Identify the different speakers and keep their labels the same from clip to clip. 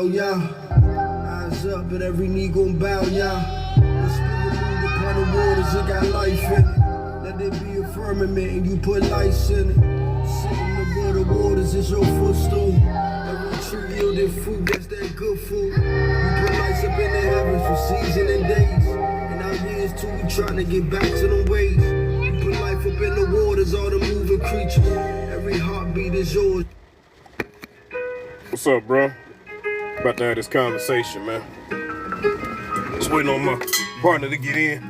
Speaker 1: out, yeah. Eyes up, but every knee gon' bow, yeah. The spirit moved upon the waters, it got life in it. Let there be a firmament and you put lights in it. Sitting above the waters is your footstool. Every tree yielding fruit, that's that good food. You put lights up in the heavens for seasons and days. And our years too, we trying to get back to them ways. You put life up in the waters, all the moving creatures. Every heartbeat is yours.
Speaker 2: What's up, bro? About to have this conversation, man. Just waiting on my partner to get in.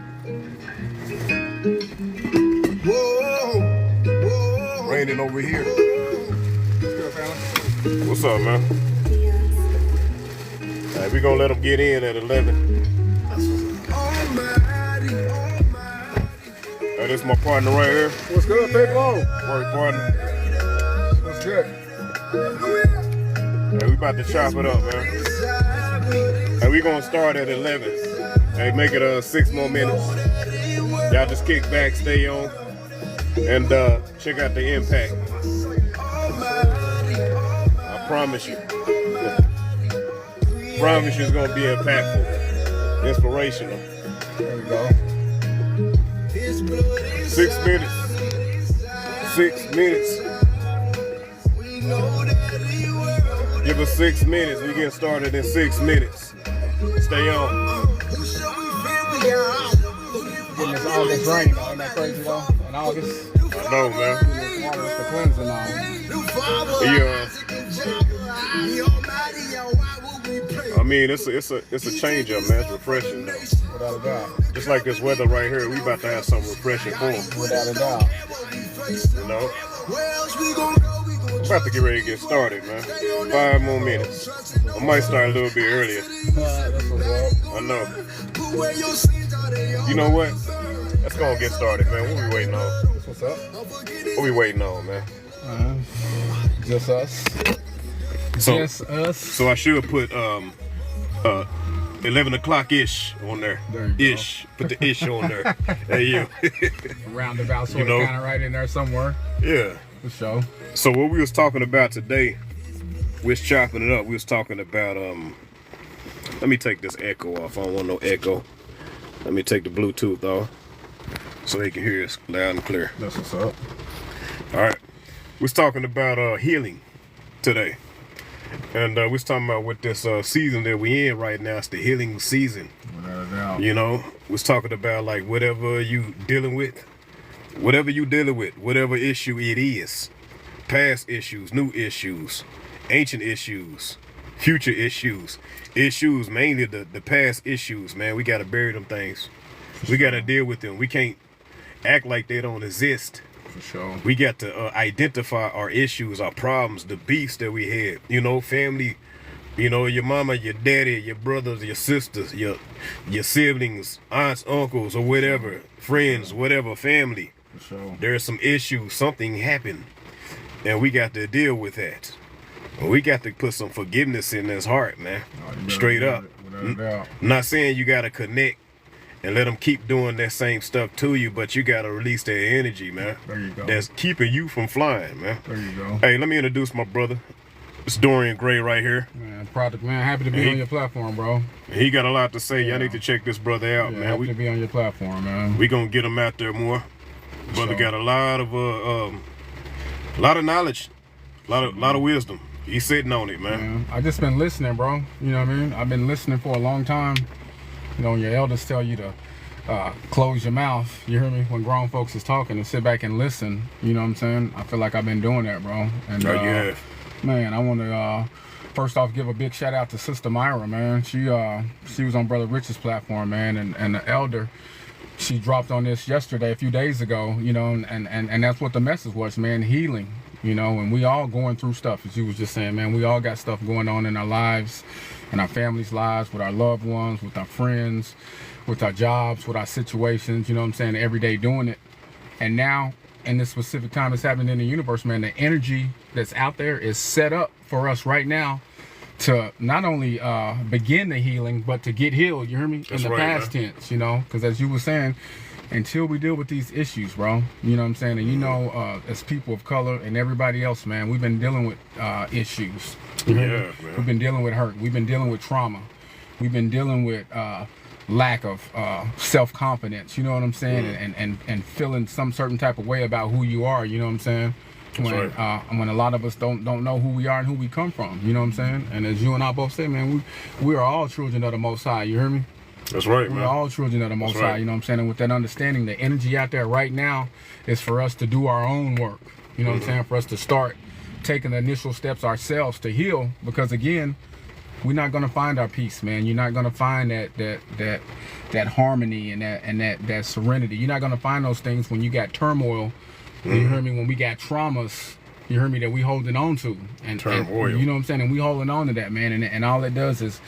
Speaker 1: Whoa, whoa.
Speaker 2: Raining over here. What's up, man? All right, we gonna let them get in at 11. Hey, this is my partner right here.
Speaker 3: What's good, people?
Speaker 2: Work partner.
Speaker 3: What's good?
Speaker 2: Hey, we about to chop it up, man. Hey, we gonna start at 11. Hey, make it 6 more minutes. Y'all just kick back, stay on, and check out the impact. I promise you. Promise you it's gonna be impactful, inspirational.
Speaker 3: There we go.
Speaker 2: 6 minutes. 6 minutes. Give us 6 minutes. We get started in 6 minutes. Stay on.
Speaker 3: Getting this August rain, though. Isn't that crazy, though? In August.
Speaker 2: I know, man.
Speaker 3: This water is the cleansing now.
Speaker 2: Yeah. I mean, it's a change up, man. It's refreshing, though.
Speaker 3: Without a doubt.
Speaker 2: Just like this weather right here, we about to have something refreshing for them.
Speaker 3: Without a doubt.
Speaker 2: You know? I'm about to get ready to get started, man. 5 more minutes. I might start a little bit earlier.
Speaker 3: That's what's up.
Speaker 2: I know. You know what? Let's go and get started, man. What we waiting on?
Speaker 3: That's what's up.
Speaker 2: What we waiting on, man?
Speaker 3: Just us.
Speaker 2: So,
Speaker 3: Just us.
Speaker 2: so I should put 11 o'clock-ish on there.
Speaker 3: There you go.
Speaker 2: Ish. Put the ish on there. Hey, you.
Speaker 3: Roundabout sort
Speaker 2: You know?
Speaker 3: of kind of right in there somewhere.
Speaker 2: Yeah.
Speaker 3: For sure.
Speaker 2: So what we was talking about today, we was chopping it up. We was talking about let me take this echo off. I don't want no echo. Let me take the Bluetooth off so they can hear us loud and clear.
Speaker 3: That's what's up.
Speaker 2: All right. We was talking about healing today. And we was talking about with this season that we in right now, it's the healing season.
Speaker 3: Without a doubt.
Speaker 2: You know, we was talking about like whatever you dealing with, whatever issue it is, past issues, new issues, ancient issues, future issues, mainly the past issues, man. We got to bury them things. We got to deal with them. We can't act like they don't exist.
Speaker 3: For sure.
Speaker 2: We got to identify our issues, our problems, the beefs that we had. You know, family, you know, your mama, your daddy, your brothers, your sisters, your siblings, aunts, uncles, or whatever, friends, whatever, family.
Speaker 3: For sure.
Speaker 2: There's some issues, something happened, and we got to deal with that. We got to put some forgiveness in this heart, man. Straight up.
Speaker 3: Without a doubt.
Speaker 2: I'm not saying you got to connect and let them keep doing that same stuff to you, but you got to release that energy, man.
Speaker 3: There you go.
Speaker 2: That's keeping you from flying, man.
Speaker 3: There you go.
Speaker 2: Hey, let me introduce my brother. It's Dorian Gray right here.
Speaker 3: Man, product, man. Happy to be on your platform, bro.
Speaker 2: He got a lot to say. Y'all need to check this brother out,
Speaker 3: Yeah,
Speaker 2: man.
Speaker 3: happy to be on your platform, man.
Speaker 2: We gonna get him out there more. Brother
Speaker 3: Sure.
Speaker 2: got a lot of knowledge, a lot of wisdom. He's sitting on it, man.
Speaker 3: I just been listening, bro. You know what I mean? I've been listening for a long time. You know, your elders tell you to close your mouth. You hear me? When grown folks is talking, and sit back and listen. You know what I'm saying? I feel like I've been doing that, bro. And
Speaker 2: You have.
Speaker 3: man, I want to first off give a big shout out to Sister Myra, man. She was on Brother Rich's platform, man, and the elder. She dropped on this yesterday, a few days ago, you know, and that's what the message was, man, healing, you know, and we all going through stuff, as you was just saying, man. We all got stuff going on in our lives, in our families' lives, with our loved ones, with our friends, with our jobs, with our situations, you know what I'm saying, every day doing it. And now, in this specific time that's happening in the universe, man, the energy that's out there is set up for us right now to not only begin the healing, but to get healed, you hear me?
Speaker 2: That's
Speaker 3: in the
Speaker 2: right,
Speaker 3: past
Speaker 2: man.
Speaker 3: tense, you know, because as you were saying, until we deal with these issues, bro. You know what I'm saying? And you know, as people of color and everybody else, man, we've been dealing with issues.
Speaker 2: Yeah, man.
Speaker 3: We've been dealing with hurt. We've been dealing with trauma. We've been dealing with lack of self-confidence. You know what I'm saying? And feeling some certain type of way about who you are. You know what I'm saying? When a lot of us don't know who we are and who we come from. You know what I'm saying? And as you and I both say, man, we are all children of the Most High. You hear me?
Speaker 2: That's right, man.
Speaker 3: We're all children of the Most High, you know what I'm saying? And with that understanding, the energy out there right now is for us to do our own work. You know what I'm saying? For us to start taking the initial steps ourselves to heal. Because again, we're not gonna find our peace, man. You're not gonna find that harmony and that serenity. You're not gonna find those things when you got turmoil. You hear me? When we got traumas, you hear me, that we holding on to. And
Speaker 2: turmoil.
Speaker 3: You know what I'm saying? And we holding on to that, man. And all it does is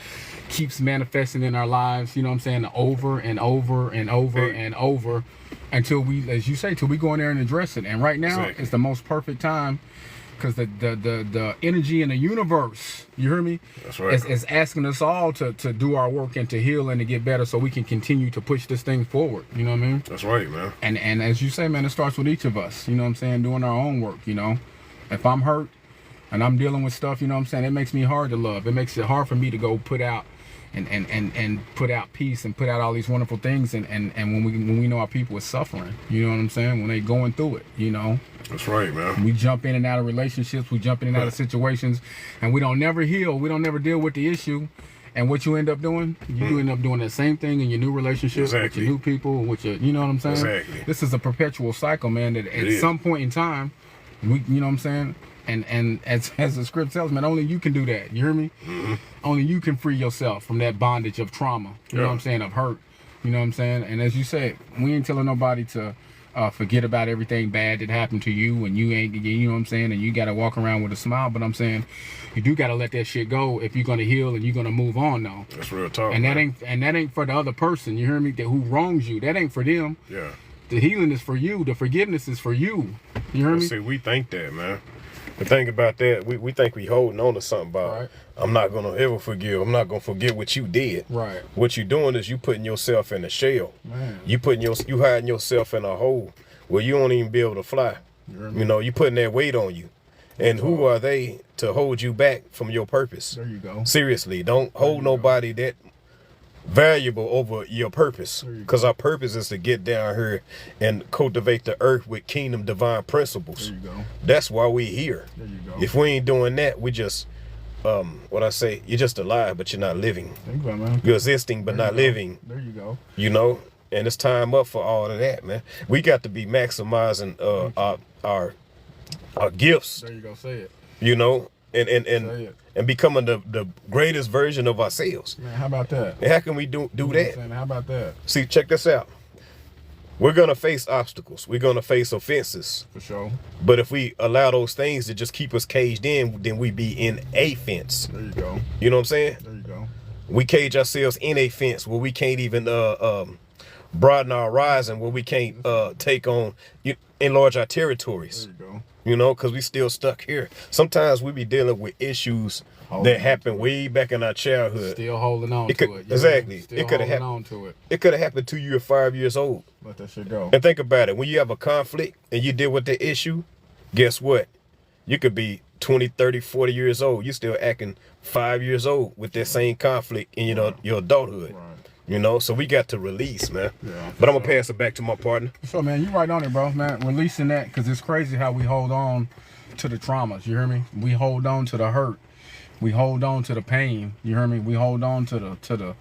Speaker 3: keeps manifesting in our lives, you know what I'm saying, over and over and over and over until we, as you say, till we go in there and address it. And right now is the most perfect time because the energy in the universe, you hear me?
Speaker 2: That's right.
Speaker 3: is asking us all to do our work and to heal and to get better so we can continue to push this thing forward. You know what I mean?
Speaker 2: That's right, man.
Speaker 3: And as you say, man, it starts with each of us, you know what I'm saying, doing our own work, you know. If I'm hurt and I'm dealing with stuff, you know what I'm saying, it makes me hard to love. It makes it hard for me to go put out and put out peace and put out all these wonderful things and when we know our people is suffering, you know what I'm saying, when they going through it, you know.
Speaker 2: That's right, man.
Speaker 3: We jump in and out of relationships, we jump in and out of situations, and we don't never heal, we don't never deal with the issue. And what you end up doing, you end up doing the same thing in your new relationship with your new people, with your, you know what I'm saying?
Speaker 2: Exactly.
Speaker 3: This is a perpetual cycle, man, that at some point in time, we, you know what I'm saying? And as the script tells, man, only you can do that. You hear me? Only you can free yourself from that bondage of trauma. You know what I'm saying? Of hurt. You know what I'm saying? And as you said, we ain't telling nobody to forget about everything bad that happened to you, and you ain't, you know what I'm saying? And you got to walk around with a smile. But I'm saying, you do got to let that shit go if you're gonna heal and you're gonna move on, though.
Speaker 2: That's real talk.
Speaker 3: And
Speaker 2: man.
Speaker 3: that ain't for the other person. You hear me? Who wrongs you? That ain't for them.
Speaker 2: Yeah.
Speaker 3: The healing is for you. The forgiveness is for you. You hear me?
Speaker 2: See, we think that, man. The thing about that, we think we holding on to something about, I'm not going to ever forgive. I'm not going to forget what you did.
Speaker 3: Right.
Speaker 2: What you're doing is you putting yourself in a shell.
Speaker 3: Man.
Speaker 2: You hiding yourself in a hole where you won't even be able to fly. You know, you putting that weight on you. And who are they to hold you back from your purpose?
Speaker 3: There you go.
Speaker 2: Seriously, don't hold nobody that valuable over your purpose, because our purpose is to get down here and cultivate the earth with kingdom divine principles.
Speaker 3: There you go.
Speaker 2: That's why we here.
Speaker 3: There you go.
Speaker 2: If we ain't doing that, we just what I say, you're just alive but you're not living.
Speaker 3: Think about it, man.
Speaker 2: You're existing but not living.
Speaker 3: There you go.
Speaker 2: You know, and it's time up for all of that, man. We got to be maximizing our gifts.
Speaker 3: There you go. Say it.
Speaker 2: You know, and becoming the greatest version of ourselves.
Speaker 3: Man, how about that?
Speaker 2: And how can we do that?
Speaker 3: How about that?
Speaker 2: See, check this out. We're going to face obstacles. We're going to face offenses.
Speaker 3: For sure.
Speaker 2: But if we allow those things to just keep us caged in, then we be in a fence.
Speaker 3: There you go.
Speaker 2: You know what I'm saying?
Speaker 3: There you go.
Speaker 2: We cage ourselves in a fence where we can't even broaden our horizon, where we can't enlarge our territories.
Speaker 3: There you go.
Speaker 2: You know, because we still stuck here. Sometimes we be dealing with issues that happened way back in our childhood.
Speaker 3: Still holding on to it.
Speaker 2: Exactly.
Speaker 3: Still
Speaker 2: it could have
Speaker 3: holding on to it.
Speaker 2: It could have happened to you at 5 years old.
Speaker 3: Let that shit go.
Speaker 2: And think about it. When you have a conflict and you deal with the issue, guess what? You could be 20, 30, 40 years old. You're still acting 5 years old with that same conflict in your adulthood.
Speaker 3: Right.
Speaker 2: You know, so we got to release, man.
Speaker 3: Yeah,
Speaker 2: but I'm going to pass it back to my partner.
Speaker 3: So, man, you right on it, bro, man. Releasing that, because it's crazy how we hold on to the traumas, you hear me? We hold on to the hurt. We hold on to the pain, you hear me? We hold on to the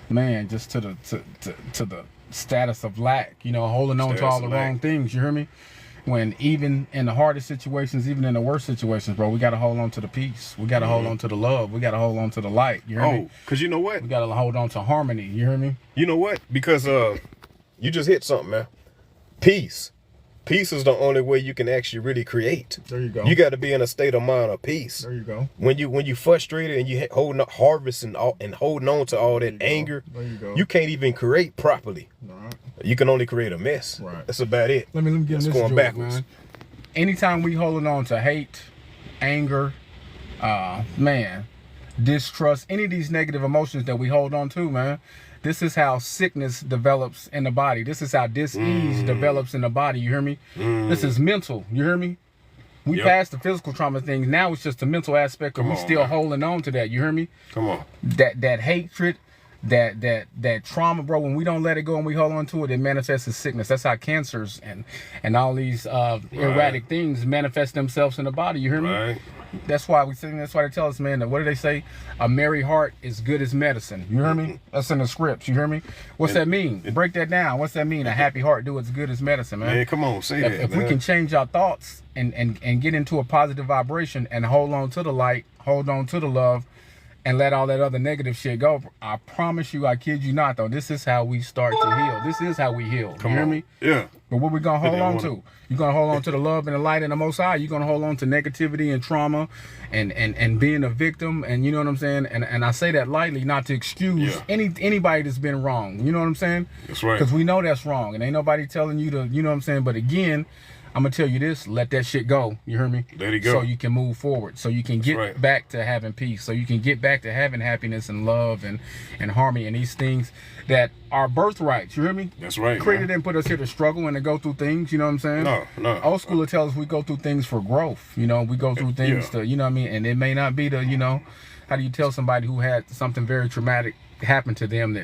Speaker 3: man, just to the status of lack, you know, holding on to all the wrong things, you hear me? When even in the hardest situations, even in the worst situations, bro, we got to hold on to the peace. We got to hold on to the love. We got to hold on to the light, you hear me?
Speaker 2: Because you know what?
Speaker 3: We got to hold on to harmony, you hear me?
Speaker 2: You know what? Because you just hit something, man. Peace. Peace is the only way you can actually really create.
Speaker 3: There you go.
Speaker 2: You got to be in a state of mind of peace.
Speaker 3: There you go.
Speaker 2: When you frustrated and you harvesting and holding on to all that anger, you can't even create properly.
Speaker 3: Right.
Speaker 2: You can only create a mess.
Speaker 3: Right.
Speaker 2: That's about it.
Speaker 3: Let me get in this
Speaker 2: going backwards.
Speaker 3: Man. Anytime we holding on to hate, anger, distrust, any of these negative emotions that we hold on to, man, This is how sickness develops in the body. This is how dis-ease develops in the body. You hear me? This is mental. You hear me? We passed the physical trauma things. Now it's just the mental aspect of we still holding on to that. You hear me?
Speaker 2: Come on.
Speaker 3: That hatred, that trauma, bro. When we don't let it go and we hold on to it, it manifests as sickness. That's how cancers and all these erratic things manifest themselves in the body. You hear me?
Speaker 2: Right.
Speaker 3: That's why we sing. That's why they tell us, man. That what do they say? A merry heart is good as medicine. You hear me? That's in the scripts. You hear me? What's that mean? Break that down. What's that mean? A happy heart do as good as medicine, man.
Speaker 2: Man, come on, say that.
Speaker 3: If we can change our thoughts and get into a positive vibration and hold on to the light, hold on to the love, and let all that other negative shit go, I promise you, I kid you not, though, this is how we start to heal. This is how we heal. You hear me?
Speaker 2: Yeah.
Speaker 3: But what we gonna hold on to? You're gonna hold on to the love and the light and the Most High. You're gonna hold on to negativity and trauma and being a victim. And you know what I'm saying? And I say that lightly, not to excuse anybody that's been wrong. You know what I'm saying?
Speaker 2: That's right.
Speaker 3: Because we know that's wrong, and ain't nobody telling you to. You know what I'm saying? But again, I'm gonna tell you this: let that shit go. You hear me?
Speaker 2: Let it go.
Speaker 3: So you can move forward. So you can get back to having peace. So you can get back to having happiness and love and harmony and these things that are birthrights. You hear me?
Speaker 2: That's right.
Speaker 3: Created and put us here to struggle and to go through things. You know what I'm saying?
Speaker 2: No.
Speaker 3: Old school will tell us we go through things for growth. You know, we go through things to, you know what I mean? And it may not be the, you know, how do you tell somebody who had something very traumatic happen to them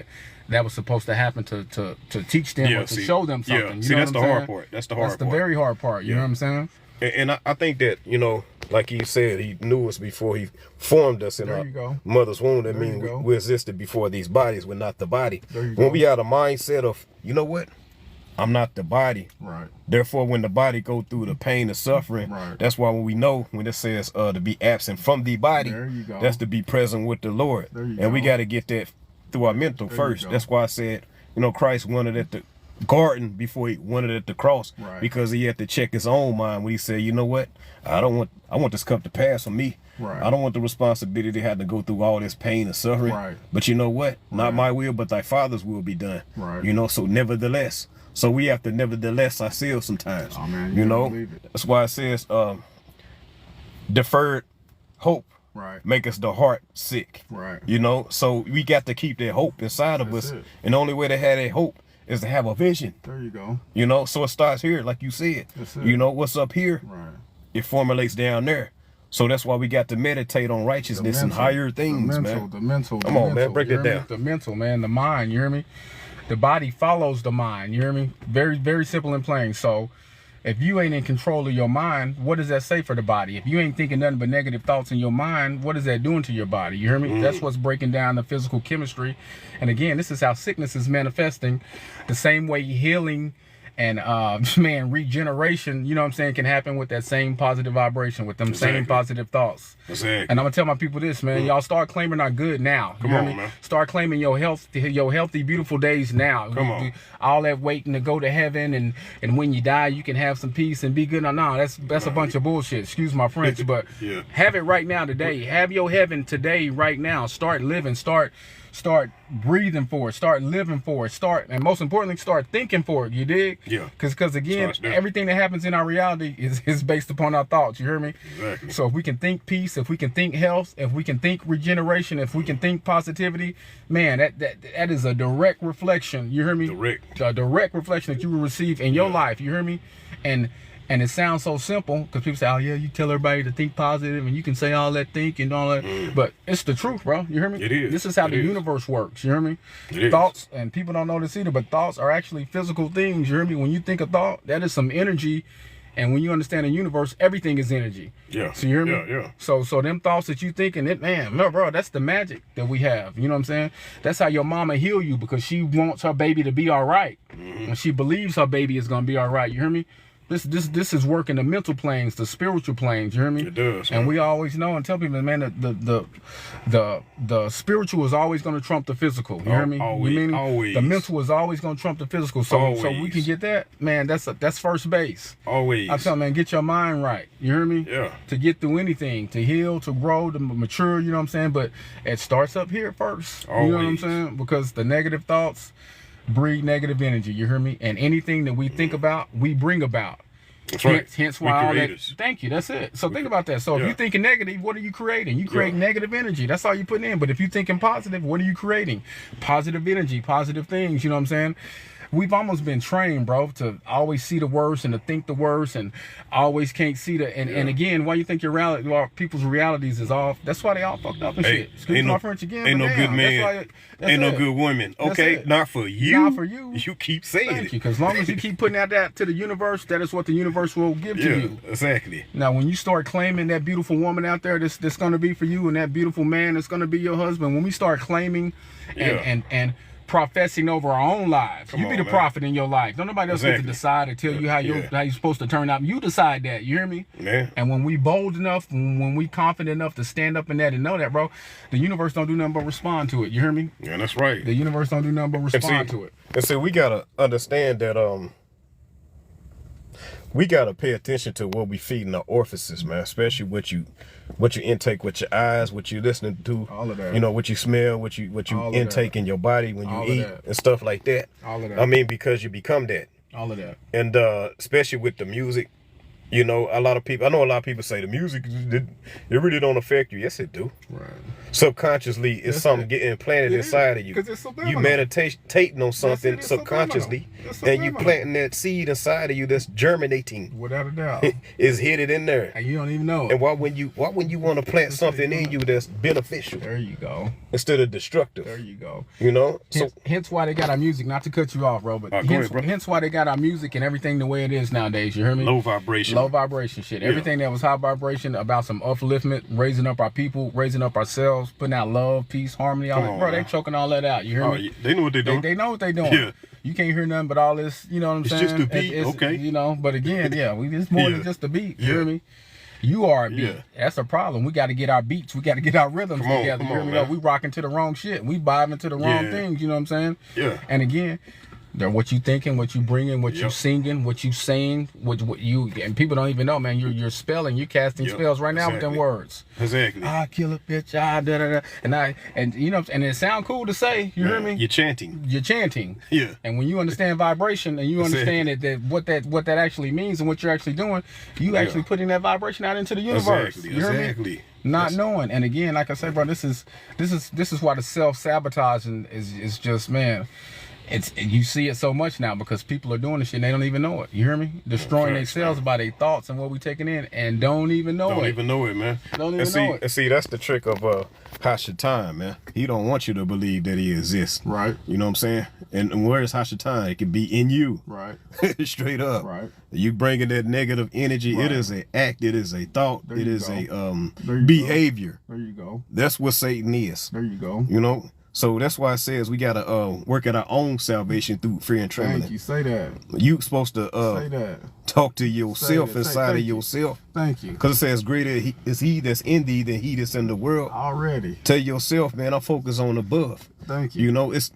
Speaker 3: that was supposed to happen to teach them or to show them something.
Speaker 2: Yeah,
Speaker 3: you
Speaker 2: see,
Speaker 3: know
Speaker 2: that's the hard part. That's the hard part.
Speaker 3: That's the very hard part. You know what I'm saying?
Speaker 2: And I think that, you know, like he said, he knew us before he formed us in our mother's womb. That means we existed before these bodies. We're not the body. When we had a mindset of, you know what? I'm not the body.
Speaker 3: Right.
Speaker 2: Therefore, when the body go through the pain and suffering, that's why when we know when it says to be absent from the body, that's to be present with the Lord. And we got to get that through our mental first. That's why I said, you know, Christ wanted at the garden before he wanted at the cross, because he had to check his own mind when he said, you know what, I want this cup to pass for me. I don't want the responsibility to have to go through all this pain and suffering. But you know what, not my will but thy Father's will be done. You know, so nevertheless, so we have to nevertheless ourselves sometimes. You know, that's why it says deferred hope make us the heart sick. You know, so we got to keep that hope inside of us. And the only way to have that hope is to have a vision.
Speaker 3: There you go.
Speaker 2: You know, so it starts here, like you said. You know, what's up here, it formulates down there. So that's why we got to meditate on righteousness and higher things, man.
Speaker 3: The mental.
Speaker 2: Come on, man, break it down.
Speaker 3: The mental, man, the mind, you hear me? The body follows the mind, you hear me? Very, very simple and plain. So if you ain't in control of your mind, what does that say for the body? If you ain't thinking nothing but negative thoughts in your mind, what is that doing to your body? You hear me? That's what's breaking down the physical chemistry. And again, this is how sickness is manifesting. The same way healing and man, regeneration, you know what I'm saying, can happen with that same positive vibration, with them same positive thoughts. And I'm gonna tell my people this, man. Y'all start claiming our good now.
Speaker 2: Come on, man.
Speaker 3: Start claiming your healthy, beautiful days now.
Speaker 2: Come on.
Speaker 3: All that waiting to go to heaven and when you die you can have some peace and be good. No, that's a bunch of bullshit. Excuse my French, but have it right now today. Have your heaven today, right now. Start living. Start breathing for it. Start living for it. And most importantly, start thinking for it. You dig?
Speaker 2: Yeah.
Speaker 3: Because again, everything that happens in our reality is based upon our thoughts. You hear me?
Speaker 2: Exactly.
Speaker 3: So if we can think peace, if we can think health, if we can think regeneration, if we can think positivity, man, that is a direct reflection. You hear me? A direct reflection that you will receive in your life. You hear me? And it sounds so simple because people say, oh yeah, you tell everybody to think positive and you can say all that think and all that. But it's the truth, bro. You hear me?
Speaker 2: It is.
Speaker 3: This is how the universe works. You hear me? Thoughts, and people don't know this either, but thoughts are actually physical things. You hear me? When you think a thought, that is some energy. And when you understand the universe, everything is energy.
Speaker 2: Yeah.
Speaker 3: So you hear me?
Speaker 2: Yeah.
Speaker 3: So them thoughts that you thinking, man, bro, that's the magic that we have. You know what I'm saying? That's how your mama heal you, because she wants her baby to be all right. And she believes her baby is gonna be all right. You hear me? This is working the mental planes, the spiritual planes. You hear me?
Speaker 2: It does.
Speaker 3: And we always know and tell people, man, that the spiritual is always going to trump the physical. You hear me?
Speaker 2: Always.
Speaker 3: The mental is always going to trump the physical. So we can get that, man. That's first base.
Speaker 2: Always.
Speaker 3: I tell man, get your mind right. You hear me?
Speaker 2: Yeah.
Speaker 3: To get through anything, to heal, to grow, to mature. You know what I'm saying? But it starts up here first.
Speaker 2: Always.
Speaker 3: You know what I'm saying? Because the negative thoughts breed negative energy. You hear me? And anything that we think about, we bring about.
Speaker 2: That's right.
Speaker 3: Hence
Speaker 2: We
Speaker 3: why all that.
Speaker 2: creators.
Speaker 3: Thank you. That's it. So think about that. So if
Speaker 2: Yeah.
Speaker 3: you're thinking negative, what are you creating? You create negative energy. That's all you're putting in. But if you're thinking positive, what are you creating? Positive energy, positive things. You know what I'm saying? We've almost been trained, bro, to always see the worst and to think the worst, and always can't see the. And again, why you think your reality, well, people's realities is off? That's why they all fucked up and shit. Excuse my French again.
Speaker 2: Ain't
Speaker 3: but
Speaker 2: no
Speaker 3: damn,
Speaker 2: good man. Ain't no good woman. Okay,
Speaker 3: it.
Speaker 2: not for you.
Speaker 3: Not for you.
Speaker 2: You keep saying
Speaker 3: Thank
Speaker 2: it.
Speaker 3: you, because as long as you keep putting out that to the universe, that is what the universe will give to you.
Speaker 2: Exactly.
Speaker 3: Now, when you start claiming that beautiful woman out there that's going to be for you, and that beautiful man that's going to be your husband, when we start claiming and professing over our own lives, you be the prophet in your life. Don't nobody else get to decide or tell you how you're supposed to turn out. You decide that. You hear me?
Speaker 2: Yeah.
Speaker 3: And when we bold enough, when we confident enough to stand up in that and know that, bro, the universe don't do nothing but respond to it. You hear me?
Speaker 2: Yeah, that's right.
Speaker 3: The universe don't do nothing but respond to it.
Speaker 2: And so we gotta understand that we gotta pay attention to what we feeding our orifices, man. Especially what you intake with your eyes, what you listening to,
Speaker 3: all of that.
Speaker 2: You know, what you smell, what you intake in your body when you eat and stuff like that.
Speaker 3: All of that.
Speaker 2: I mean, because you become that.
Speaker 3: All of that.
Speaker 2: And especially with the music, you know, I know a lot of people say the music, it really don't affect you. Yes, it do.
Speaker 3: Right.
Speaker 2: Subconsciously, it's something getting implanted inside of you.
Speaker 3: It's subliminal.
Speaker 2: You meditating on something
Speaker 3: It's
Speaker 2: subconsciously,
Speaker 3: It's
Speaker 2: and you
Speaker 3: subliminal.
Speaker 2: planting that seed inside of you that's germinating.
Speaker 3: Without a doubt.
Speaker 2: Is hidden in there.
Speaker 3: And you don't even know it.
Speaker 2: And why when you want to plant something in you that's beneficial
Speaker 3: There you go.
Speaker 2: instead of destructive?
Speaker 3: There you go.
Speaker 2: You know? So
Speaker 3: Hence why they got our music, not to cut you off, bro, but
Speaker 2: go ahead, bro.
Speaker 3: hence why they got our music and everything the way it is nowadays. You hear me?
Speaker 2: low vibration.
Speaker 3: Low vibration shit. Everything that was high vibration about some upliftment, raising up our people, raising up ourselves, putting out love, peace, harmony. All that. Bro, they choking all that out. You hear me?
Speaker 2: They know what they're doing.
Speaker 3: They know what they doing.
Speaker 2: Yeah.
Speaker 3: You can't hear nothing but all this, you know what I'm saying?
Speaker 2: It's just a beat,
Speaker 3: It's,
Speaker 2: okay.
Speaker 3: You know, but again, it's more than just a beat. You hear me? You are a beat.
Speaker 2: Yeah.
Speaker 3: That's a problem. We got to get our beats. We got to get our rhythms together.
Speaker 2: Come
Speaker 3: You hear
Speaker 2: on,
Speaker 3: me?
Speaker 2: man.
Speaker 3: We rocking to the wrong shit. We vibing to the wrong things. You know what I'm saying?
Speaker 2: Yeah.
Speaker 3: And again, what you thinking, what you bringing, what you singing, what you saying, what you, and people don't even know, man. You're spelling, you're casting spells right now with them words.
Speaker 2: Exactly.
Speaker 3: Ah, kill a bitch, ah, da da da, and you know, and it sound cool to say. You hear me?
Speaker 2: You're chanting.
Speaker 3: You're chanting.
Speaker 2: Yeah.
Speaker 3: And when you understand vibration and you understand that what that actually means and what you're actually doing, you actually putting that vibration out into the universe.
Speaker 2: Exactly.
Speaker 3: You hear me? Not knowing. And again, like I said, bro, this is why the self-sabotaging is just, man. You see it so much now because people are doing this shit and they don't even know it. You hear me? Destroying themselves by their thoughts and what we taking in and don't even know it.
Speaker 2: Don't even know it, man.
Speaker 3: Don't even know it.
Speaker 2: And see, that's the trick of Hashatan, man. He don't want you to believe that he exists.
Speaker 3: Right.
Speaker 2: You know what I'm saying? And where is Hashatan? It can be in you.
Speaker 3: Right.
Speaker 2: Straight up.
Speaker 3: Right.
Speaker 2: You bringing that negative energy.
Speaker 3: Right.
Speaker 2: It is an act. It is a thought.
Speaker 3: There
Speaker 2: It
Speaker 3: you
Speaker 2: is
Speaker 3: go.
Speaker 2: a
Speaker 3: There you
Speaker 2: behavior.
Speaker 3: There you go.
Speaker 2: That's what Satan is.
Speaker 3: There you go.
Speaker 2: You know? So that's why it says we gotta work at our own salvation through fear and trembling.
Speaker 3: Thank you. Say that.
Speaker 2: You supposed to
Speaker 3: Say that.
Speaker 2: talk to yourself
Speaker 3: Say
Speaker 2: inside
Speaker 3: thank
Speaker 2: of
Speaker 3: you.
Speaker 2: yourself.
Speaker 3: Thank you.
Speaker 2: Because it says greater is he that's in thee than he that's in the world.
Speaker 3: Already.
Speaker 2: Tell yourself, man, I'm focused on above.
Speaker 3: Thank you.
Speaker 2: You know, it's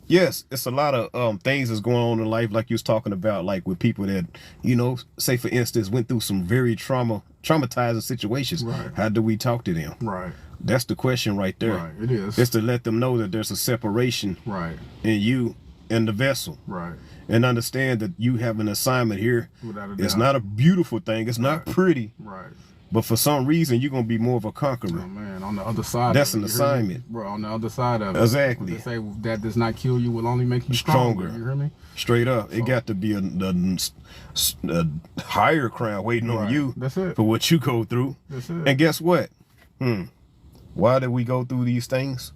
Speaker 2: a lot of things that's going on in life, like you was talking about, like with people that, you know, say for instance, went through some very traumatizing situations.
Speaker 3: Right.
Speaker 2: How do we talk to them?
Speaker 3: Right.
Speaker 2: That's the question right there.
Speaker 3: Right. It is.
Speaker 2: It's to let them know that there's a separation
Speaker 3: Right.
Speaker 2: in you and the vessel.
Speaker 3: Right.
Speaker 2: And understand that you have an assignment here.
Speaker 3: Without a
Speaker 2: It's
Speaker 3: doubt.
Speaker 2: not a beautiful thing. It's not pretty.
Speaker 3: Right.
Speaker 2: But for some reason, you're going to be more of a
Speaker 3: Oh
Speaker 2: conqueror.
Speaker 3: man, on the other side.
Speaker 2: That's
Speaker 3: of it,
Speaker 2: an
Speaker 3: you hear me?
Speaker 2: assignment.
Speaker 3: Bro, on the other side of it.
Speaker 2: Exactly.
Speaker 3: They say that does not kill you, will only make you stronger.
Speaker 2: Stronger.
Speaker 3: You hear me?
Speaker 2: Straight up. It got to be a higher crown waiting on
Speaker 3: Right.
Speaker 2: you
Speaker 3: That's it.
Speaker 2: for what you go through.
Speaker 3: That's it.
Speaker 2: And guess what? Why did we go through these things?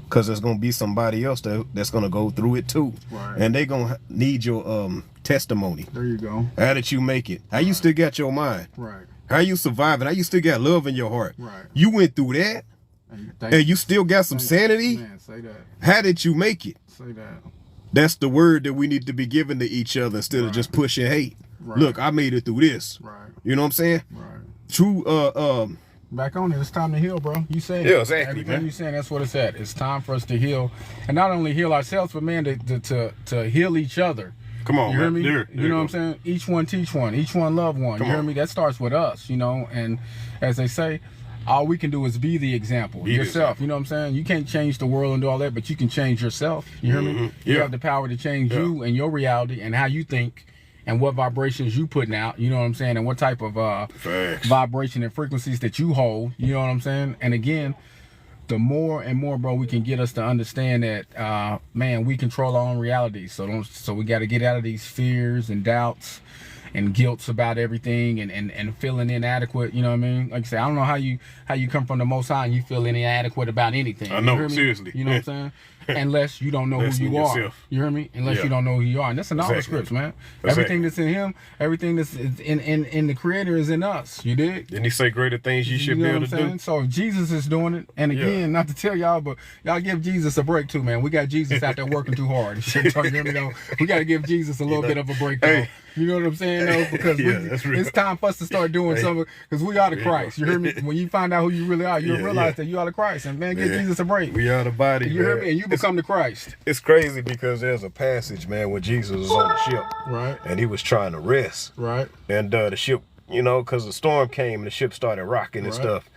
Speaker 2: Because there's going to be somebody else that's going to go through it too.
Speaker 3: Right.
Speaker 2: And they going to need your testimony.
Speaker 3: There you go.
Speaker 2: How did you make it? How you still got your mind?
Speaker 3: Right.
Speaker 2: How you surviving? How you still got love in your heart?
Speaker 3: Right.
Speaker 2: You went through that and you still got some sanity?
Speaker 3: Man, say that.
Speaker 2: How did you make it?
Speaker 3: Say that.
Speaker 2: That's the word that we need to be giving to each other instead of just pushing hate.
Speaker 3: Right.
Speaker 2: Look, I made it through this.
Speaker 3: Right.
Speaker 2: You know what I'm saying?
Speaker 3: Right.
Speaker 2: True
Speaker 3: Back on it. It's time to heal, bro. You saying
Speaker 2: Yeah, exactly,
Speaker 3: everything
Speaker 2: man.
Speaker 3: you saying. That's what it's at. It's time for us to heal, and not only heal ourselves, but man, to heal each other.
Speaker 2: Come on,
Speaker 3: You hear
Speaker 2: man.
Speaker 3: me?
Speaker 2: There
Speaker 3: You know what I'm saying? Each one teach one. Each one love one.
Speaker 2: Come
Speaker 3: You hear
Speaker 2: on.
Speaker 3: me? That starts with us, you know. And as they say, all we can do is be the example.
Speaker 2: Be the
Speaker 3: yourself.
Speaker 2: example.
Speaker 3: You know what I'm saying? You can't change the world and do all that, but you can change yourself. You hear me? You
Speaker 2: Yeah.
Speaker 3: have the power to change you and your reality and how you think and what vibrations you putting out, you know what I'm saying, and what type of
Speaker 2: Facts.
Speaker 3: vibration and frequencies that you hold, you know what I'm saying. And again, the more and more, bro, we can get us to understand that, man, we control our own reality. So we got to get out of these fears and doubts and guilts about everything, and feeling inadequate. You know what I mean? Like I say, I don't know how you come from the Most High and you feel inadequate about anything.
Speaker 2: I know,
Speaker 3: you hear me?
Speaker 2: seriously.
Speaker 3: You know what I'm saying? Unless you don't know who you are.
Speaker 2: Yourself.
Speaker 3: You hear me? Unless you don't know who you are. And that's in all the scripts, man. Everything that's in him, everything that's in the Creator is in us. You dig?
Speaker 2: Didn't he say greater things you should
Speaker 3: You
Speaker 2: be
Speaker 3: know
Speaker 2: able
Speaker 3: what
Speaker 2: to
Speaker 3: I'm saying?
Speaker 2: do?
Speaker 3: So if Jesus is doing it, and again, not to tell y'all, but y'all give Jesus a break too, man. We got Jesus out there working too hard. Shit, you hear me, though? We got to give Jesus a little bit of a break, though.
Speaker 2: Hey.
Speaker 3: You know what I'm saying, though? Because
Speaker 2: that's real.
Speaker 3: it's time for us to start doing something, because we are the Christ. You hear me? When you find out who you really are, you'll realize that you are the Christ. And man, give Jesus a break.
Speaker 2: We are the body,
Speaker 3: You hear me? And you become the Christ.
Speaker 2: It's crazy because there's a passage, man, where Jesus was on the ship.
Speaker 3: Right.
Speaker 2: And he was trying to rest.
Speaker 3: Right.
Speaker 2: And the ship, you know, because the storm came and the ship started rocking and
Speaker 3: Right.
Speaker 2: stuff.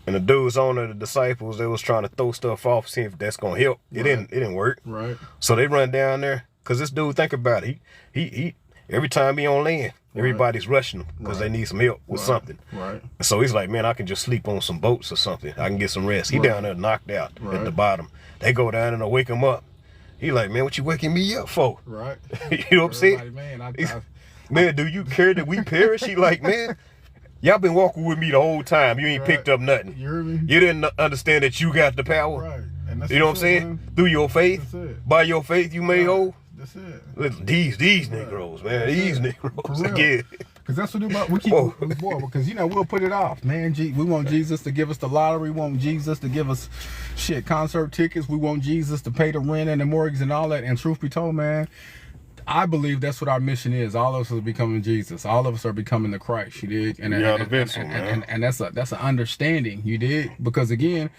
Speaker 2: And the dudes on there, the disciples, they was trying to throw stuff off, see if that's gonna help. It didn't work.
Speaker 3: Right.
Speaker 2: So they run down there, cause this dude, think about it, he every time he on land, everybody's rushing him because they need some help with something.
Speaker 3: Right.
Speaker 2: So he's like, man, I can just sleep on some boats or something. I can get some rest. He down there knocked out at the bottom. They go down and they wake him up. He like, man, what you waking me up for?
Speaker 3: Right.
Speaker 2: You know what I'm saying?
Speaker 3: Man,
Speaker 2: Man, do you care that we perish? He like, man, y'all been walking with me the whole time. You ain't picked up nothing.
Speaker 3: You hear me?
Speaker 2: You didn't understand that you got the power.
Speaker 3: Right. And that's
Speaker 2: You know what I'm saying?
Speaker 3: man.
Speaker 2: Through your faith.
Speaker 3: That's it.
Speaker 2: By your faith, you made whole.
Speaker 3: That's it.
Speaker 2: Listen, these Negroes, man. These Negroes.
Speaker 3: For real.
Speaker 2: Again.
Speaker 3: Because that's what we keep boy, because you know we'll put it off, man. We want Jesus to give us the lottery. We want Jesus to give us concert tickets. We want Jesus to pay the rent and the mortgage and all that. And truth be told, man, I believe that's what our mission is. All of us are becoming Jesus. All of us are becoming the Christ. You dig? And
Speaker 2: the vessel, man.
Speaker 3: And that's an understanding. You dig? Because again,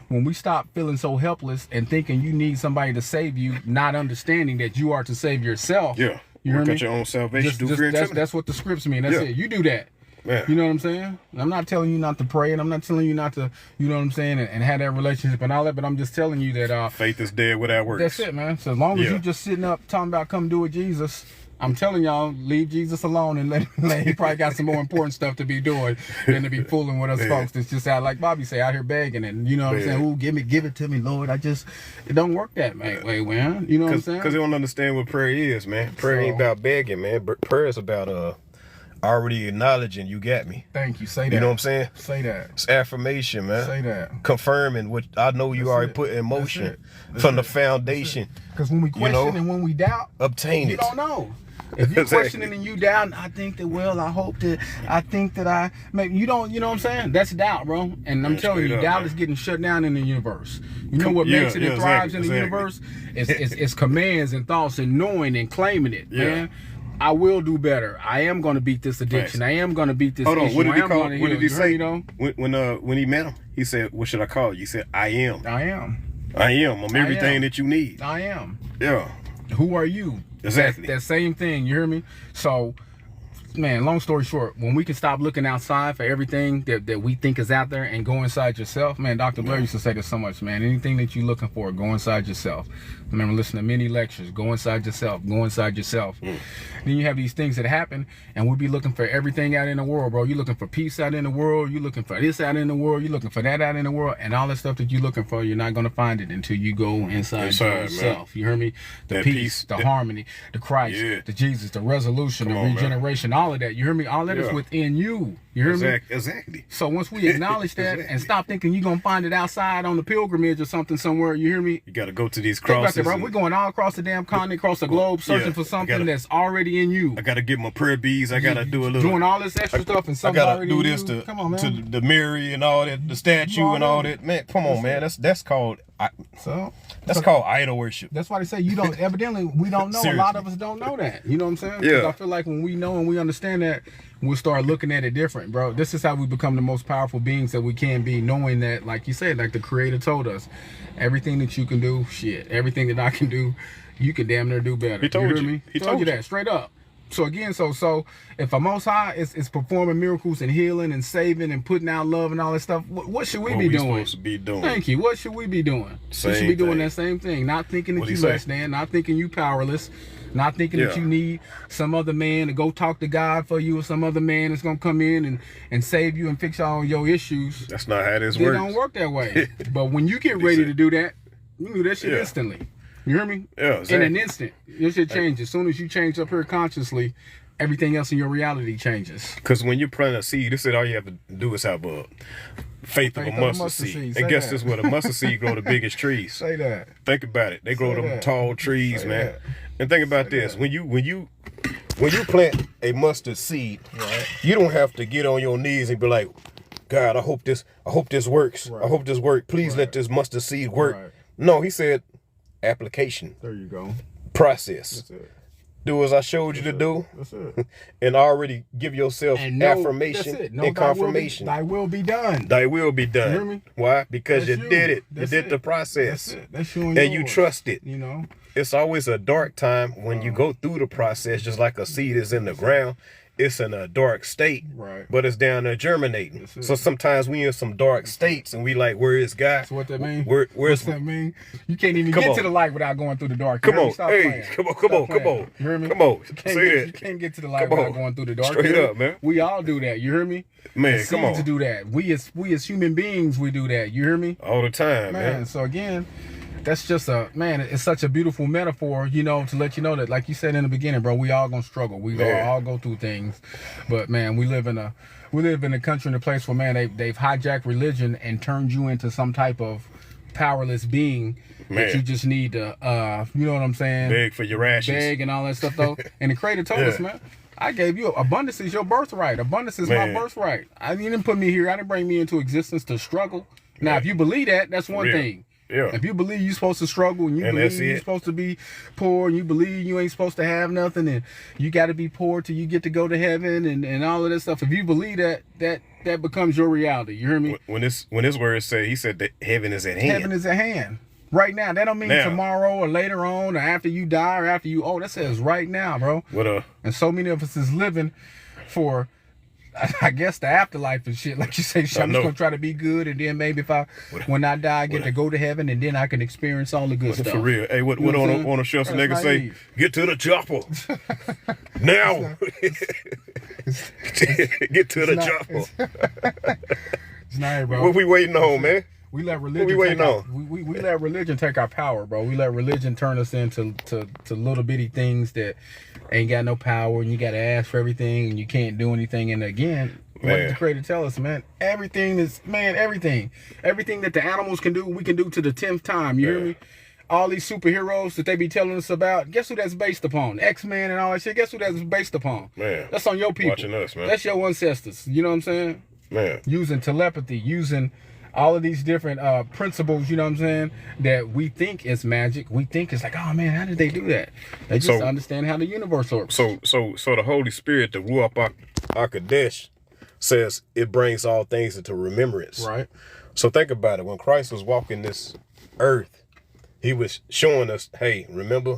Speaker 3: when we stop feeling so helpless and thinking you need somebody to save you, not understanding that you are to save yourself.
Speaker 2: Yeah.
Speaker 3: You hear
Speaker 2: Work
Speaker 3: me?
Speaker 2: out your own salvation. Do creativity.
Speaker 3: That's what the scripts mean. That's it. You do that.
Speaker 2: Yeah.
Speaker 3: You know what I'm saying? I'm not telling you not to pray, and I'm not telling you not to, you know what I'm saying, and have that relationship and all that, but I'm just telling you that
Speaker 2: faith is dead without works.
Speaker 3: that's it, man. So as long as you just sitting up talking about come do with Jesus, I'm telling y'all, leave Jesus alone and let him. He probably got some more important stuff to be doing than to be fooling with us folks that's just out, like Bobby say, out here begging, and you know what I'm saying? Ooh, give it to me, Lord. It don't work that way, man. You know what I'm saying?
Speaker 2: Because they don't understand what prayer is, man. Prayer ain't about begging, man. Prayer is about already acknowledging you got me.
Speaker 3: Thank you. Say that.
Speaker 2: You know what I'm saying?
Speaker 3: Say that.
Speaker 2: It's affirmation, man.
Speaker 3: Say that.
Speaker 2: Confirming what I know you already put in motion from the foundation.
Speaker 3: Because when we question and when we doubt,
Speaker 2: obtain
Speaker 3: you
Speaker 2: it.
Speaker 3: don't know. If you're questioning and you doubt, I think that, I think that I maybe you don't, you know what I'm saying? That's doubt, bro. And I'm telling you, doubt is getting shut down in the universe. You know what makes it and thrives in the universe? It's commands and thoughts and knowing and claiming it, man. I will do better. I am going to beat this addiction. I am going to beat this issue.
Speaker 2: Hold on, what did he call? What did he say? When he met him, he said, "What should I call you?" He said, "I am.
Speaker 3: I am.
Speaker 2: I am. I'm everything that you need.
Speaker 3: I am.
Speaker 2: Yeah.
Speaker 3: Who are you?"
Speaker 2: Exactly.
Speaker 3: That same thing, you hear me? So, man, long story short, when we can stop looking outside for everything that we think is out there and go inside yourself, man, Dr. Blair used to say this so much, man. Anything that you're looking for, go inside yourself. I remember listening to many lectures, go inside yourself, go inside yourself. Then you have these things that happen, and we'll be looking for everything out in the world, bro. You're looking for peace out in the world. You're looking for this out in the world. You're looking for that out in the world. And all that stuff that you're looking for, you're not going to find it until you go inside yourself. Man. You hear me? The peace, the harmony, the Christ, the Jesus, the resolution, the regeneration, all of that. You hear me? All that is within you. You hear me?
Speaker 2: Exactly.
Speaker 3: So once we acknowledge that and stop thinking you're going to find it outside on the pilgrimage or something somewhere, you hear me?
Speaker 2: You got to go to these crosses.
Speaker 3: Bro. We're going all across the damn continent, across the globe, searching for something that's already in you.
Speaker 2: I got to get my prayer beads. I got to do a little.
Speaker 3: Doing all this extra stuff and something already in you. I got to do this
Speaker 2: come on, man. To the Mary and all that, the statue and all that. Man, come on, man. That's called... That's called idol worship.
Speaker 3: That's why they say you don't. Evidently, we don't know. A lot of us don't know that. You know what I'm saying? Because I feel like when we know and we understand that, we'll start looking at it different, bro. This is how we become the most powerful beings that we can be, knowing that, like you said, like the Creator told us, everything that you can do, everything that I can do, you can damn near do better.
Speaker 2: He told you.
Speaker 3: He told you that straight up. So again, so if a Most High is performing miracles and healing and saving and putting out love and all that stuff, what should we be doing?
Speaker 2: Supposed to be doing?
Speaker 3: Thank you. What should we be doing?
Speaker 2: Same
Speaker 3: we should be doing
Speaker 2: thing.
Speaker 3: that same thing. Not thinking that
Speaker 2: What'd
Speaker 3: you
Speaker 2: he say?
Speaker 3: less than, not thinking you powerless, not thinking that
Speaker 2: Yeah.
Speaker 3: you need some other man to go talk to God for you, or some other man that's gonna come in and save you and fix all your issues.
Speaker 2: That's not how this
Speaker 3: It
Speaker 2: works.
Speaker 3: don't work that way. But when you get ready to do that, you do that shit
Speaker 2: Yeah.
Speaker 3: instantly. You hear me?
Speaker 2: Yeah,
Speaker 3: In
Speaker 2: exactly.
Speaker 3: an instant. Your shit changes. As soon as you change up here consciously, everything else in your reality changes.
Speaker 2: Because when you plant a seed, this is all you have to do is have a faith of a mustard seed.
Speaker 3: Say
Speaker 2: And guess
Speaker 3: that.
Speaker 2: this where the mustard seed grow the biggest trees.
Speaker 3: Say that.
Speaker 2: Think about it. They grow
Speaker 3: Say
Speaker 2: them
Speaker 3: that.
Speaker 2: tall trees,
Speaker 3: Say
Speaker 2: man.
Speaker 3: that.
Speaker 2: And think about this.
Speaker 3: that.
Speaker 2: When you plant a mustard seed,
Speaker 3: Right.
Speaker 2: you don't have to get on your knees and be like, God, I hope this works.
Speaker 3: Right.
Speaker 2: I hope this works. Please let
Speaker 3: Right.
Speaker 2: this mustard seed work.
Speaker 3: Right.
Speaker 2: No, he said application,
Speaker 3: There you go.
Speaker 2: process.
Speaker 3: That's it.
Speaker 2: Do as I showed you to do,
Speaker 3: That's it.
Speaker 2: and already give yourself
Speaker 3: And no,
Speaker 2: affirmation
Speaker 3: that's it. No,
Speaker 2: and confirmation.
Speaker 3: Thy will be done.
Speaker 2: Thy will be done.
Speaker 3: You hear me?
Speaker 2: Why? Because
Speaker 3: That's
Speaker 2: you
Speaker 3: you.
Speaker 2: did it.
Speaker 3: That's
Speaker 2: you did
Speaker 3: it.
Speaker 2: the process.
Speaker 3: That's it. That's showing
Speaker 2: And you
Speaker 3: yours.
Speaker 2: trust it.
Speaker 3: You know?
Speaker 2: It's always a dark time when you go through the process, just like a seed is in the ground. It's in a dark state,
Speaker 3: Right.
Speaker 2: but it's down there germinating.
Speaker 3: That's it.
Speaker 2: So sometimes we in some dark states and we like, where is God?
Speaker 3: So what that mean?
Speaker 2: Where's
Speaker 3: What's that mean? You can't even
Speaker 2: Come
Speaker 3: get
Speaker 2: on.
Speaker 3: to the light without going through the dark. You
Speaker 2: Come
Speaker 3: hear me?
Speaker 2: on,
Speaker 3: Stop
Speaker 2: hey,
Speaker 3: playing.
Speaker 2: come on,
Speaker 3: Stop
Speaker 2: come
Speaker 3: playing.
Speaker 2: on.
Speaker 3: You hear me?
Speaker 2: Come on,
Speaker 3: You can't
Speaker 2: say
Speaker 3: get,
Speaker 2: that.
Speaker 3: You can't get to the light
Speaker 2: Come
Speaker 3: without
Speaker 2: on.
Speaker 3: going through the dark.
Speaker 2: Straight
Speaker 3: You hear me?
Speaker 2: up, man.
Speaker 3: We all do that. You hear me?
Speaker 2: Man,
Speaker 3: The
Speaker 2: come
Speaker 3: seeds
Speaker 2: on.
Speaker 3: do that. We as human beings, we do that. You hear me?
Speaker 2: All the time,
Speaker 3: Man,
Speaker 2: man.
Speaker 3: so again, that's just it's such a beautiful metaphor, you know, to let you know that, like you said in the beginning, bro, we all gonna struggle. We
Speaker 2: Man.
Speaker 3: all go through things. But man, we live in a country and a place where, man, they've hijacked religion and turned you into some type of powerless being that
Speaker 2: Man.
Speaker 3: you just need to you know what I'm saying?
Speaker 2: Beg for your rations.
Speaker 3: Beg and all that stuff though. And the creator told us,
Speaker 2: Yeah.
Speaker 3: man, I gave you abundance is your birthright. Abundance is
Speaker 2: Man.
Speaker 3: my birthright. You didn't put me here. I didn't bring me into existence to struggle. Now, if you believe that, that's one
Speaker 2: Real.
Speaker 3: thing.
Speaker 2: Yeah.
Speaker 3: If you believe you're supposed to struggle and you
Speaker 2: And
Speaker 3: believe
Speaker 2: that's
Speaker 3: you're
Speaker 2: it.
Speaker 3: supposed to be poor and you believe you ain't supposed to have nothing and you got to be poor till you get to go to heaven and all of that stuff. If you believe that becomes your reality. You hear me?
Speaker 2: When this word say, he said that heaven is at hand.
Speaker 3: Heaven is at hand. Right now. That don't mean
Speaker 2: Now.
Speaker 3: tomorrow or later on or after you die or after you. Oh, that says right now, bro.
Speaker 2: What a
Speaker 3: And so many of us is living for, I guess, the afterlife and shit. Like you say, shit, I'm
Speaker 2: I
Speaker 3: just
Speaker 2: know.
Speaker 3: gonna try to be good, and then maybe when I die, I get to go to heaven, and then I can experience all the good stuff.
Speaker 2: for real. Hey, what
Speaker 3: You know what I'm saying?
Speaker 2: on a Schwarzenegger
Speaker 3: That's
Speaker 2: say?
Speaker 3: naive.
Speaker 2: Get to the chopper. Now. Get to the
Speaker 3: not-
Speaker 2: chopper.
Speaker 3: It's not, bro.
Speaker 2: What we waiting on, man?
Speaker 3: We let religion
Speaker 2: we waiting
Speaker 3: take our,
Speaker 2: on?
Speaker 3: we let religion take our power, bro. We let religion turn us into to little bitty things that ain't got no power, and you got to ask for everything, and you can't do anything. And again, what did
Speaker 2: Man.
Speaker 3: the Creator tell us, man? Everything that the animals can do, we can do to the 10th time. You hear
Speaker 2: Yeah.
Speaker 3: me? All these superheroes that they be telling us about, guess who that's based upon? X-Men and all that shit. Guess who that's based upon?
Speaker 2: Man.
Speaker 3: That's on your people.
Speaker 2: Watching us, man.
Speaker 3: That's your ancestors. You know what I'm saying?
Speaker 2: Man.
Speaker 3: Using telepathy, using all of these different principles, you know what I'm saying, that we think is magic. We think it's like, oh man, how did they do that? They just
Speaker 2: So-
Speaker 3: understand how the universe works.
Speaker 2: So the Holy Spirit, the Ruach HaKodesh, says it brings all things into remembrance.
Speaker 3: Right.
Speaker 2: So think about it. When Christ was walking this earth, he was showing us, hey, remember,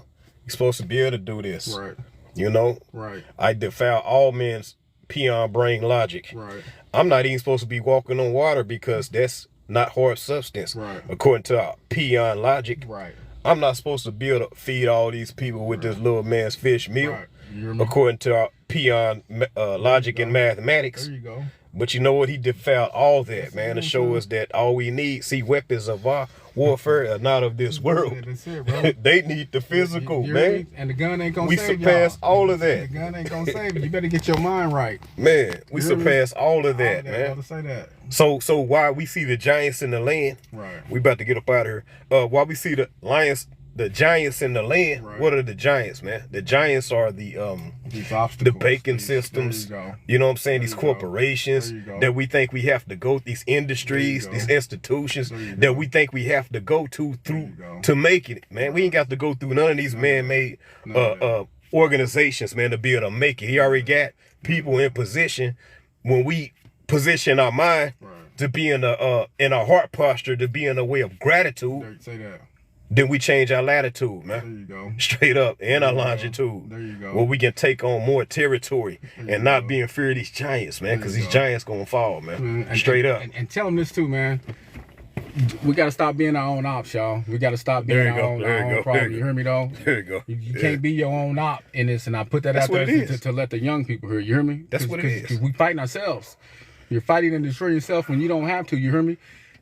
Speaker 2: you're supposed to be able to do this.
Speaker 3: Right.
Speaker 2: You know?
Speaker 3: Right.
Speaker 2: I defile all men's peon brain logic.
Speaker 3: Right.
Speaker 2: I'm not even supposed to be walking on water because that's not hard substance.
Speaker 3: Right.
Speaker 2: According to our peon logic.
Speaker 3: Right.
Speaker 2: I'm not supposed to be able to feed all these people with this little man's fish meal.
Speaker 3: Right. You hear me?
Speaker 2: According to our peon logic and mathematics.
Speaker 3: There you go.
Speaker 2: But you know what? He defiled all that, man, to show us that all we need, see, weapons of our warfare are not of this world.
Speaker 3: That's it, bro.
Speaker 2: They need the physical,
Speaker 3: You hear me?
Speaker 2: man.
Speaker 3: And the gun ain't gonna
Speaker 2: We
Speaker 3: save
Speaker 2: surpass
Speaker 3: y'all.
Speaker 2: all of
Speaker 3: The
Speaker 2: that.
Speaker 3: gun ain't gonna save you. You better get your mind right.
Speaker 2: Man, we
Speaker 3: You hear me?
Speaker 2: surpass all of that,
Speaker 3: All
Speaker 2: man.
Speaker 3: brother, say that.
Speaker 2: So while we see the giants in the land,
Speaker 3: Right.
Speaker 2: we about to get up out of here. While we see the giants in the land,
Speaker 3: Right.
Speaker 2: what are the giants, man? The giants are the
Speaker 3: These obstacles.
Speaker 2: banking
Speaker 3: these-
Speaker 2: systems.
Speaker 3: There you go.
Speaker 2: You know what I'm saying?
Speaker 3: There
Speaker 2: These
Speaker 3: you go.
Speaker 2: corporations
Speaker 3: There you go.
Speaker 2: that we think we have to go, these industries,
Speaker 3: There you go.
Speaker 2: these institutions
Speaker 3: There you
Speaker 2: that
Speaker 3: go.
Speaker 2: we think we have to go to through
Speaker 3: you go.
Speaker 2: to make it, man. We ain't got to go through none of these man-made organizations, man, to be able to make it. He already got people in position when we position our mind
Speaker 3: Right.
Speaker 2: to be in a heart posture, to be in a way of gratitude.
Speaker 3: Say that.
Speaker 2: then we change our latitude,
Speaker 3: There
Speaker 2: man.
Speaker 3: you go.
Speaker 2: Straight up, and our longitude.
Speaker 3: There you go.
Speaker 2: Where we can take on more territory and not be in fear of these giants, man, because these giants gonna fall, man. Straight up.
Speaker 3: And tell them this too, man. We got to stop being our own ops, y'all. We got to stop being our own problem. You hear me, though?
Speaker 2: There you go.
Speaker 3: You can't be your own op in this, and I put that out there to let the young people hear. You hear me?
Speaker 2: That's what it is.
Speaker 3: Because we fighting ourselves. You're fighting and destroying yourself when you don't have to. You hear me?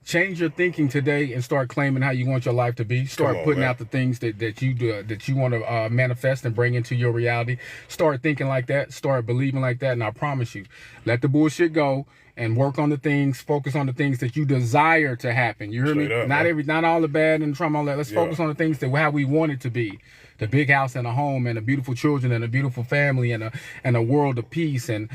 Speaker 3: Change your thinking today and start claiming how you want your life to be. Start putting out the things that you do, that you want to manifest and bring into your reality. Start thinking like that. Start believing like that. And I promise you, let the bullshit go and work on the things. Focus on the things that you desire to happen. You hear me? Not all the bad and trauma, all that. Let's focus on the things that how we want it to be. The big house and a home and the beautiful children and a beautiful family and a world of peace and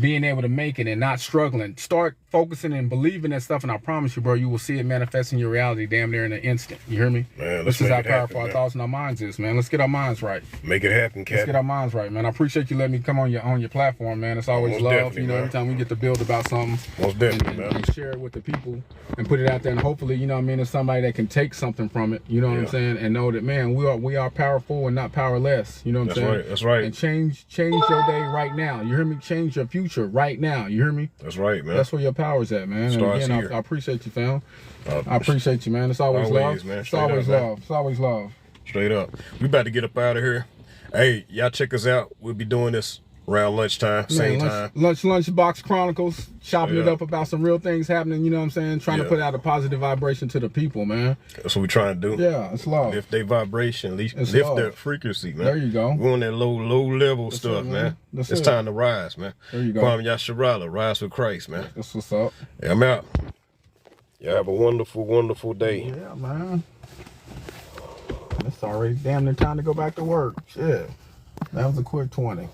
Speaker 3: being able to make it and not struggling. Start focusing and believing that stuff, and I promise you, bro, you will see it manifest in your reality damn near in an instant. You hear me?
Speaker 2: Man,
Speaker 3: this is how powerful our thoughts and our minds is, man. Let's get our minds right.
Speaker 2: Make it happen, Cap.
Speaker 3: Let's get our minds right, man. I appreciate you letting me come on your platform, man. It's always love. You know, every time we get to build about something, and share it with the people and put it out there, and hopefully, you know what I mean, it's somebody that can take something from it. You know what I'm saying? And know that, man, we are powerful and not powerless. You know what I'm saying?
Speaker 2: That's right.
Speaker 3: And change your day right now. You hear me? Change your future right now. You hear me?
Speaker 2: That's right, man.
Speaker 3: That's where your power's at, man. And again, I appreciate you, fam. I appreciate you, man. It's always love.
Speaker 2: Man.
Speaker 3: It's always love. It's always love.
Speaker 2: Straight up. We about to get up out of here. Hey, y'all check us out. We'll be doing this around lunchtime, same time.
Speaker 3: Lunchbox Chronicles, chopping it up about some real things happening, you know what I'm saying? Trying to put out a positive vibration to the people, man.
Speaker 2: That's what we're trying to do.
Speaker 3: Yeah, it's love.
Speaker 2: Lift their vibration, lift their frequency, man.
Speaker 3: There you go.
Speaker 2: We're on that low level stuff, man. It's time to rise, man.
Speaker 3: There you go.
Speaker 2: Kwame Yasharala, rise with Christ, man.
Speaker 3: That's what's up.
Speaker 2: Yeah, I'm out. Y'all have a wonderful, wonderful day.
Speaker 3: Yeah, man. It's already damn near time to go back to work. Shit. That was a quick 20.